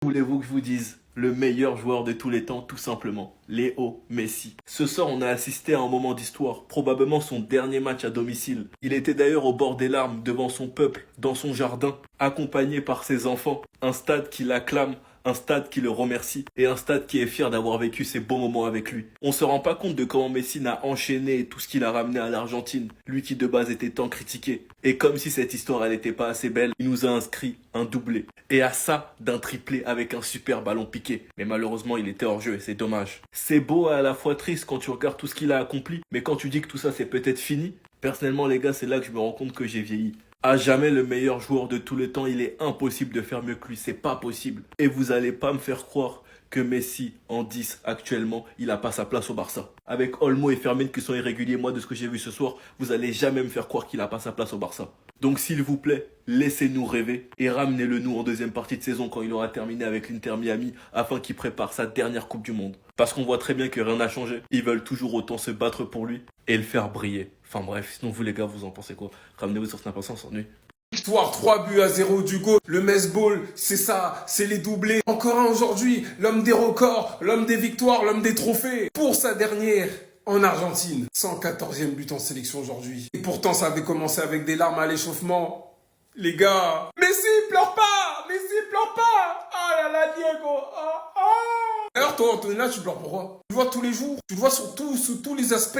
Voulez-vous que je vous dise? Le meilleur joueur de tous les temps, tout simplement. Léo Messi. Ce soir, on a assisté à un moment d'histoire, probablement son dernier match à domicile. Il était d'ailleurs au bord des larmes devant son peuple, dans son jardin, accompagné par ses enfants. Un stade qui l'acclame, un stade qui le remercie et un stade qui est fier d'avoir vécu ces beaux moments avec lui. On se rend pas compte de comment Messi n'a enchaîné tout ce qu'il a ramené à l'Argentine, lui qui de base était tant critiqué. Et comme si cette histoire elle n'était pas assez belle, il nous a inscrit un doublé. Et à ça, d'un triplé avec un super ballon piqué. Mais malheureusement, il était hors jeu et c'est dommage. C'est beau et à la fois triste quand tu regardes tout ce qu'il a accompli, mais quand tu dis que tout ça c'est peut-être fini, personnellement les gars, c'est là que je me rends compte que j'ai vieilli. À jamais le meilleur joueur de tous les temps, il est impossible de faire mieux que lui, c'est pas possible. Et vous allez pas me faire croire que Messi, en 10 actuellement, il a pas sa place au Barça. Avec Olmo et Fermin qui sont irréguliers, moi de ce que j'ai vu ce soir, vous allez jamais me faire croire qu'il a pas sa place au Barça. Donc s'il vous plaît, laissez-nous rêver et ramenez-le nous en deuxième partie de saison quand il aura terminé avec l'Inter Miami afin qu'il prépare sa dernière Coupe du Monde. Parce qu'on voit très bien que rien n'a changé. Ils veulent toujours autant se battre pour lui et le faire briller. Enfin bref, sinon vous les gars, vous en pensez quoi? Ramenez-vous sur Snap, on s'ennuie. Victoire 3 buts à 0 du GOAT. Le Metz Ball, c'est ça, c'est les doublés. Encore un aujourd'hui, l'homme des records, l'homme des victoires, l'homme des trophées. Pour sa dernière en Argentine. 114e but en sélection aujourd'hui. Et pourtant, ça avait commencé avec des larmes à l'échauffement. Les gars, Messi, pleure pas! Messi, pleure pas! Ah là là, Diego! Ah, ah. D'ailleurs, toi, Antonella, tu pleures pourquoi? Tu le vois tous les jours, tu le vois sous tous les aspects.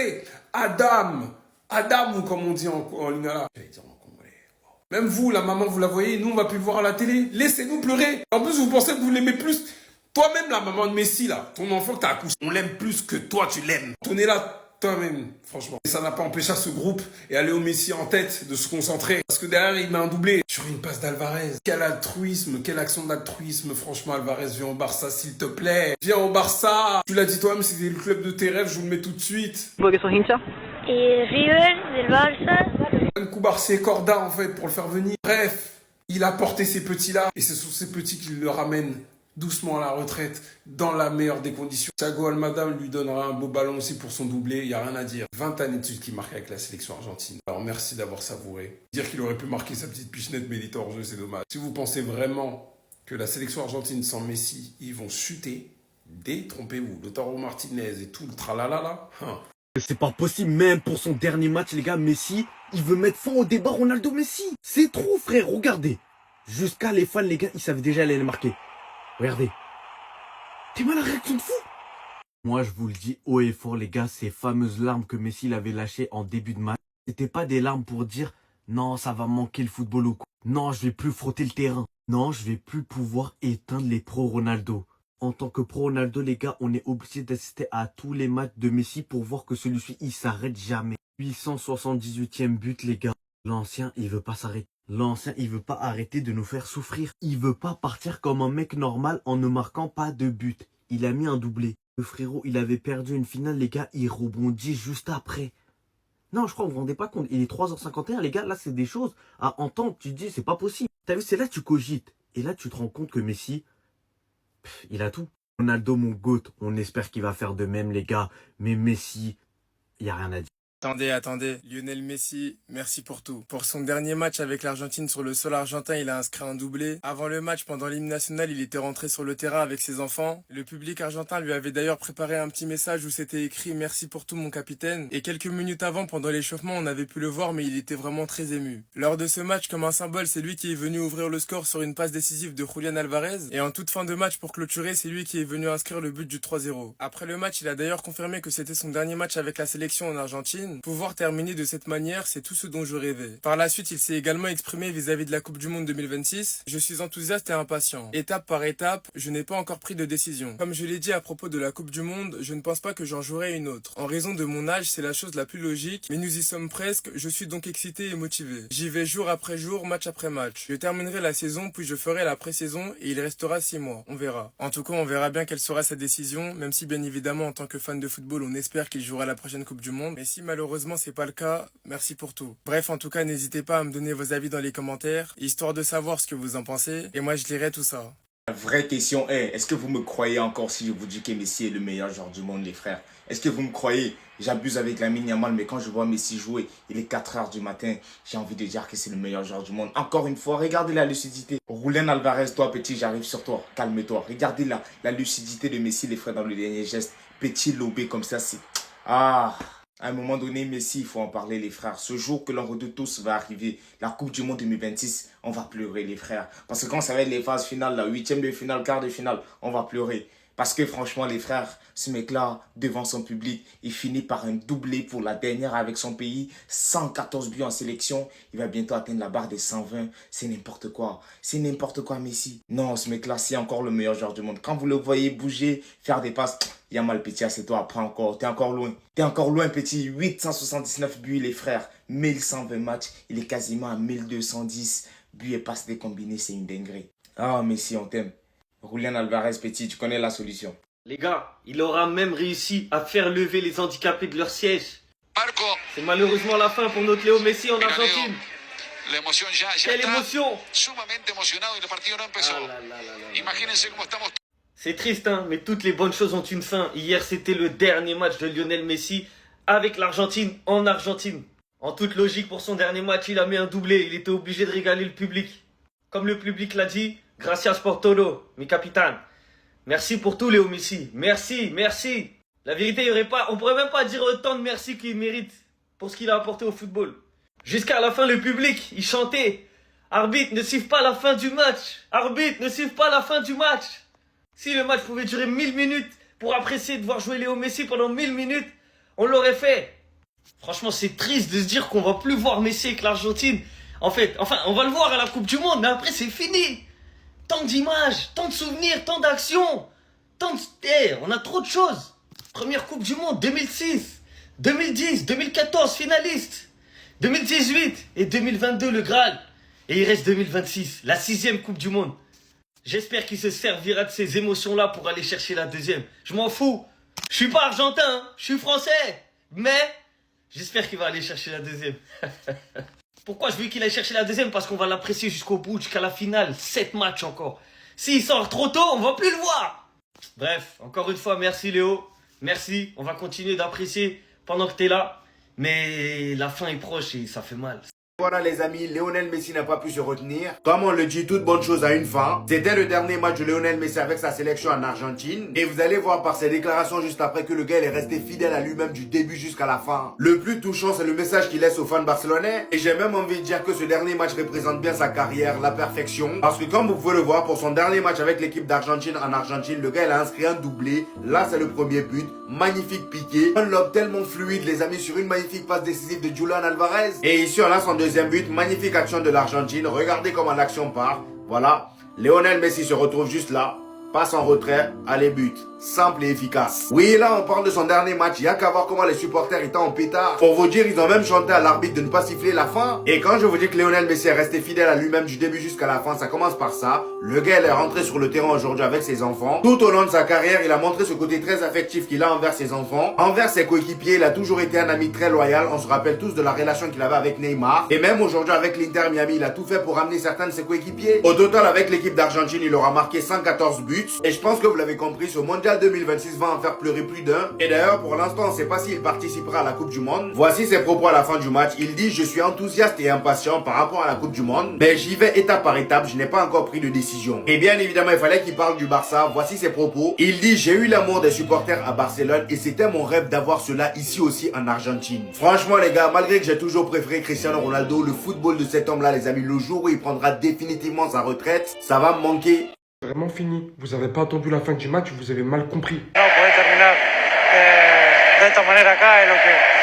Adam, ou comme on dit en lingala. J'allais dire en congolais. Même vous, la maman, vous la voyez, nous, on va plus le voir à la télé. Laissez-nous pleurer. En plus, vous pensez que vous l'aimez plus. Toi-même, la maman de Messi, là, ton enfant que t'as accouché, on l'aime plus que toi, tu l'aimes. Tenez-la toi-même, franchement. Et ça n'a pas empêché à ce groupe et à Léo Messi en tête de se concentrer. Parce que derrière, il met un doublé sur une passe d'Alvarez. Quel altruisme, quelle action d'altruisme. Franchement, Alvarez, viens au Barça, s'il te plaît. Viens au Barça. Tu l'as dit toi-même, c'était le club de tes rêves, je vous le mets tout de suite. Porque sos hincha. River, del Barça. Un coup Barça Corda, en fait, pour le faire venir. Bref, il a porté ces petits-là. Et ce sont ces petits qui le ramènent doucement à la retraite, dans la meilleure des conditions. Thiago Almada lui donnera un beau ballon aussi pour son doublé, il n'y a rien à dire. 20 années de suite qu'il marque avec la sélection argentine. Alors merci d'avoir savouré. Dire qu'il aurait pu marquer sa petite pichenette, mais il était hors jeu, c'est dommage. Si vous pensez vraiment que la sélection argentine sans Messi, ils vont chuter, détrompez-vous. Lautaro Martinez et tout le tralala, hein. C'est pas possible, même pour son dernier match, les gars, Messi, il veut mettre fin au débat Ronaldo-Messi. C'est trop, frère, regardez. Jusqu'à les fans, les gars, ils savaient déjà aller les marquer. Regardez. T'es mal la réaction de fou. Moi, je vous le dis haut et fort, les gars, ces fameuses larmes que Messi l'avait lâchées en début de match, c'était pas des larmes pour dire non, ça va manquer le football ou quoi. Non, je vais plus frotter le terrain. Non, je vais plus pouvoir éteindre les pro-Ronaldo. En tant que pro-Ronaldo, les gars, on est obligé d'assister à tous les matchs de Messi pour voir que celui-ci, il s'arrête jamais. 878e but, les gars. L'ancien, il veut pas s'arrêter. L'ancien, il veut pas arrêter de nous faire souffrir. Il veut pas partir comme un mec normal en ne marquant pas de but. Il a mis un doublé. Le frérot, il avait perdu une finale, les gars, il rebondit juste après. Non, je crois que vous vous rendez pas compte. Il est 3h51, les gars, là, c'est des choses à entendre. Tu te dis, c'est pas possible. T'as vu, c'est là que tu cogites. Et là, tu te rends compte que Messi, il a tout. Ronaldo, mon GOAT, on espère qu'il va faire de même, les gars. Mais Messi, il y a rien à dire. Attendez, Lionel Messi, merci pour tout. Pour son dernier match avec l'Argentine sur le sol argentin, il a inscrit un doublé. Avant le match, pendant l'hymne national, il était rentré sur le terrain avec ses enfants. Le public argentin lui avait d'ailleurs préparé un petit message où c'était écrit « Merci pour tout mon capitaine ». Et quelques minutes avant, pendant l'échauffement, on avait pu le voir, mais il était vraiment très ému. Lors de ce match, comme un symbole, c'est lui qui est venu ouvrir le score sur une passe décisive de Julián Alvarez. Et en toute fin de match, pour clôturer, c'est lui qui est venu inscrire le but du 3-0. Après le match, il a d'ailleurs confirmé que c'était son dernier match avec la sélection en Argentine. Pouvoir terminer de cette manière, c'est tout ce dont je rêvais. Par la suite, il s'est également exprimé vis-à-vis de la Coupe du Monde 2026. Je suis enthousiaste et impatient. Étape par étape, je n'ai pas encore pris de décision. Comme je l'ai dit à propos de la Coupe du Monde, je ne pense pas que j'en jouerai une autre. En raison de mon âge, c'est la chose la plus logique, mais nous y sommes presque, je suis donc excité et motivé. J'y vais jour après jour, match après match. Je terminerai la saison, puis je ferai la pré-saison et il restera 6 mois. On verra. En tout cas, on verra bien quelle sera sa décision, même si bien évidemment, en tant que fan de football, on espère qu'il jouera la prochaine Coupe du Monde. Mais si malheureusement c'est pas le cas, merci pour tout. Bref, en tout cas, n'hésitez pas à me donner vos avis dans les commentaires, histoire de savoir ce que vous en pensez, et moi je lirai tout ça. La vraie question est, est-ce que vous me croyez encore si je vous dis que Messi est le meilleur joueur du monde, les frères? Est-ce que vous me croyez? J'abuse avec Lamine Yamal, mais quand je vois Messi jouer, il est 4 heures du matin, j'ai envie de dire que c'est le meilleur joueur du monde. Encore une fois, regardez la lucidité. Julián Alvarez, toi petit, j'arrive sur toi, calme-toi. Regardez la lucidité de Messi, les frères, dans le dernier geste. Petit lobé comme ça, c'est... Ah, à un moment donné, Messi, il faut en parler, les frères. Ce jour que l'on redoute tous va arriver, la Coupe du Monde 2026, on va pleurer, les frères. Parce que quand ça va être les phases finales, la 8e de finale, quart de finale, on va pleurer. Parce que franchement, les frères, ce mec-là, devant son public, il finit par un doublé pour la dernière avec son pays. 114 buts en sélection. Il va bientôt atteindre la barre des 120. C'est n'importe quoi. C'est n'importe quoi, Messi. Non, ce mec-là, c'est encore le meilleur joueur du monde. Quand vous le voyez bouger, faire des passes, Yamal, petit, c'est toi, pas encore. T'es encore loin. T'es encore loin, petit. 879 buts, les frères. 1120 matchs. Il est quasiment à 1210 buts et passes décombinés. C'est une dinguerie. Ah, Messi, on t'aime. Julián Alvarez, petit, tu connais la solution. Les gars, il aura même réussi à faire lever les handicapés de leur siège. C'est malheureusement la fin pour notre Léo Messi en Argentine. Quelle émotion! C'est triste, hein, mais toutes les bonnes choses ont une fin. Hier, c'était le dernier match de Lionel Messi avec l'Argentine en Argentine. En toute logique, pour son dernier match, il a mis un doublé. Il était obligé de régaler le public. Comme le public l'a dit, gracias por todo, mi capitán. Merci pour tout, Léo Messi. Merci, merci. La vérité, il y aurait pas, on pourrait même pas dire autant de merci qu'il mérite pour ce qu'il a apporté au football. Jusqu'à la fin, le public, il chantait. Arbitre, ne siffle pas la fin du match. Arbitre, ne siffle pas la fin du match. Si le match pouvait durer 1000 minutes pour apprécier de voir jouer Léo Messi pendant 1000 minutes, on l'aurait fait. Franchement, c'est triste de se dire qu'on va plus voir Messi avec l'Argentine. Enfin, on va le voir à la Coupe du Monde, mais après, c'est fini. Tant d'images, tant de souvenirs, tant d'actions, on a trop de choses. Première Coupe du Monde, 2006, 2010, 2014, finaliste, 2018 et 2022, le Graal. Et il reste 2026, la 6e Coupe du Monde. J'espère qu'il se servira de ces émotions-là pour aller chercher la 2e. Je m'en fous. Je suis pas argentin, hein. Je suis français. Mais j'espère qu'il va aller chercher la 2e. Pourquoi je veux qu'il aille chercher la 2e? Parce qu'on va l'apprécier jusqu'au bout, jusqu'à la finale. 7 matchs encore. S'il sort trop tôt, on va plus le voir. Bref, encore une fois, merci Léo. Merci. On va continuer d'apprécier pendant que t'es là. Mais la fin est proche et ça fait mal. Voilà les amis, Lionel Messi n'a pas pu se retenir. Comme on le dit, toute bonne chose a une fin. C'était le dernier match de Lionel Messi avec sa sélection en Argentine. Et vous allez voir par ses déclarations juste après que le gars il est resté fidèle à lui-même du début jusqu'à la fin. Le plus touchant, c'est le message qu'il laisse aux fans barcelonais. Et j'ai même envie de dire que ce dernier match représente bien sa carrière, la perfection. Parce que comme vous pouvez le voir, pour son dernier match avec l'équipe d'Argentine en Argentine, le gars il a inscrit un doublé. Là c'est le premier but. Magnifique piqué. Un lob tellement fluide les amis sur une magnifique passe décisive de Julián Alvarez. Et ici on a son deuxième but, magnifique action de l'Argentine. Regardez comment l'action part. Voilà, Lionel Messi se retrouve juste là. Passe en retrait, allez but. Simple et efficace. Oui, là on parle de son dernier match. Il n'y a qu'à voir comment les supporters étaient en pétard. Pour vous dire, ils ont même chanté à l'arbitre de ne pas siffler la fin. Et quand je vous dis que Lionel Messi est resté fidèle à lui-même du début jusqu'à la fin, ça commence par ça. Le gars il est rentré sur le terrain aujourd'hui avec ses enfants. Tout au long de sa carrière, il a montré ce côté très affectif qu'il a envers ses enfants. Envers ses coéquipiers, il a toujours été un ami très loyal. On se rappelle tous de la relation qu'il avait avec Neymar. Et même aujourd'hui avec l'Inter Miami, il a tout fait pour amener certains de ses coéquipiers. Au total, avec l'équipe d'Argentine, il aura marqué 114 buts. Et je pense que vous l'avez compris, ce mondial 2026 va en faire pleurer plus d'un. Et d'ailleurs, pour l'instant, on ne sait pas s'il participera à la Coupe du Monde. Voici ses propos à la fin du match. Il dit: je suis enthousiaste et impatient par rapport à la Coupe du Monde, mais j'y vais étape par étape, je n'ai pas encore pris de décision. Et bien évidemment, il fallait qu'il parle du Barça. Voici ses propos. Il dit: j'ai eu l'amour des supporters à Barcelone et c'était mon rêve d'avoir cela ici aussi en Argentine. Franchement les gars, malgré que j'ai toujours préféré Cristiano Ronaldo, le football de cet homme là les amis, le jour où il prendra définitivement sa retraite, ça va me manquer. Vraiment fini. Vous avez pas attendu la fin du match, vous avez mal compris.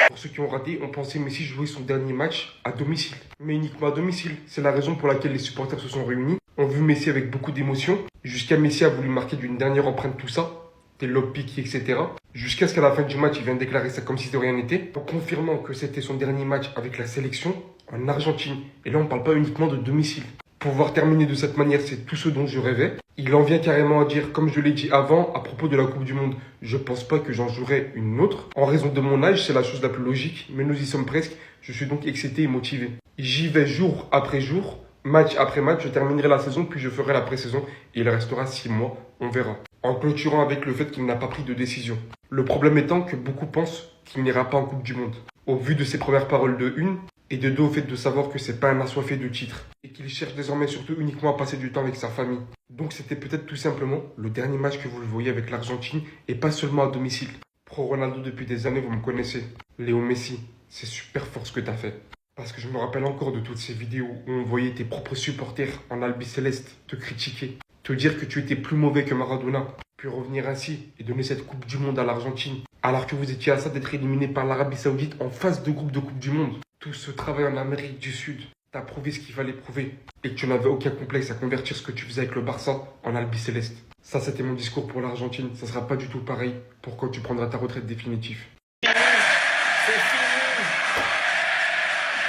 Pour ceux qui ont raté, on pensait Messi jouer son dernier match à domicile. Mais uniquement à domicile. C'est la raison pour laquelle les supporters se sont réunis. On a vu Messi avec beaucoup d'émotion. Jusqu'à Messi a voulu marquer d'une dernière empreinte tout ça. Des lobes piqués, etc. Jusqu'à ce qu'à la fin du match, il vienne déclarer ça comme si de rien n'était. En confirmant que c'était son dernier match avec la sélection en Argentine. Et là, on parle pas uniquement de domicile. Pouvoir terminer de cette manière, c'est tout ce dont je rêvais. Il en vient carrément à dire, comme je l'ai dit avant, à propos de la Coupe du Monde, je pense pas que j'en jouerai une autre. En raison de mon âge, c'est la chose la plus logique, mais nous y sommes presque. Je suis donc excité et motivé. J'y vais jour après jour Match après match, je terminerai la saison, puis je ferai la pré-saison, et il restera 6 mois, on verra. En clôturant avec le fait qu'il n'a pas pris de décision. Le problème étant que beaucoup pensent qu'il n'ira pas en Coupe du Monde. Au vu de ses premières paroles de une, et de deux au fait de savoir que c'est pas un assoiffé de titres, et qu'il cherche désormais surtout uniquement à passer du temps avec sa famille. Donc c'était peut-être tout simplement le dernier match que vous le voyez avec l'Argentine, et pas seulement à domicile. Pro Ronaldo depuis des années, vous me connaissez. Léo Messi, c'est super fort ce que t'as fait. Parce que je me rappelle encore de toutes ces vidéos où on voyait tes propres supporters en albicéleste te critiquer, te dire que tu étais plus mauvais que Maradona, puis revenir ainsi et donner cette Coupe du Monde à l'Argentine, alors que vous étiez à ça d'être éliminé par l'Arabie Saoudite en phase de groupe de Coupe du Monde. Tout ce travail en Amérique du Sud, t'as prouvé ce qu'il fallait prouver, et que tu n'avais aucun complexe à convertir ce que tu faisais avec le Barça en albicéleste. Ça, c'était mon discours pour l'Argentine, ça sera pas du tout pareil pour quand tu prendras ta retraite définitive. C'est fini.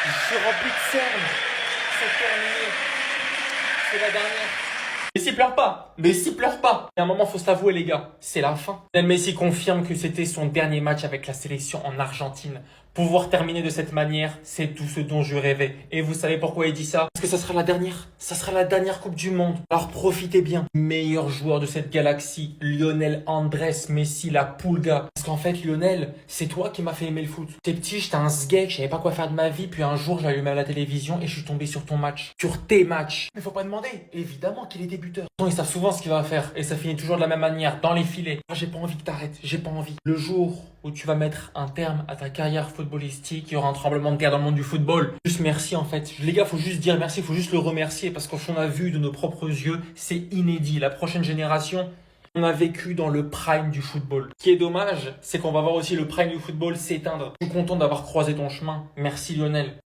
Je suis rempli de cernes. C'est terminé. C'est la dernière. Messi pleure pas. Messi pleure pas. Il y a un moment, faut s'avouer les gars, c'est la fin. Messi confirme que c'était son dernier match avec la sélection en Argentine. Pouvoir terminer de cette manière, c'est tout ce dont je rêvais. Et vous savez pourquoi il dit ça? Parce que ça sera la dernière. Ça sera la dernière Coupe du Monde. Alors profitez bien. Meilleur joueur de cette galaxie, Lionel Andrés Messi, la Pulga. Parce qu'en fait, Lionel, c'est toi qui m'as fait aimer le foot. T'es petit, j'étais un sgeg, je savais pas quoi faire de ma vie. Puis un jour, j'ai allumé la télévision et je suis tombé sur ton match. Sur tes matchs. Mais faut pas demander. Évidemment qu'il est débuteur. Ils savent souvent ce qu'il va faire. Et ça finit toujours de la même manière, dans les filets. Moi, j'ai pas envie que t'arrêtes. J'ai pas envie. Le jour où tu vas mettre un terme à ta carrière footballistique, il y aura un tremblement de terre dans le monde du football. Juste merci en fait. Les gars, faut juste dire merci, faut juste le remercier parce qu'on a vu de nos propres yeux, c'est inédit. La prochaine génération, on a vécu dans le prime du football. Ce qui est dommage, c'est qu'on va voir aussi le prime du football s'éteindre. Je suis content d'avoir croisé ton chemin. Merci Lionel.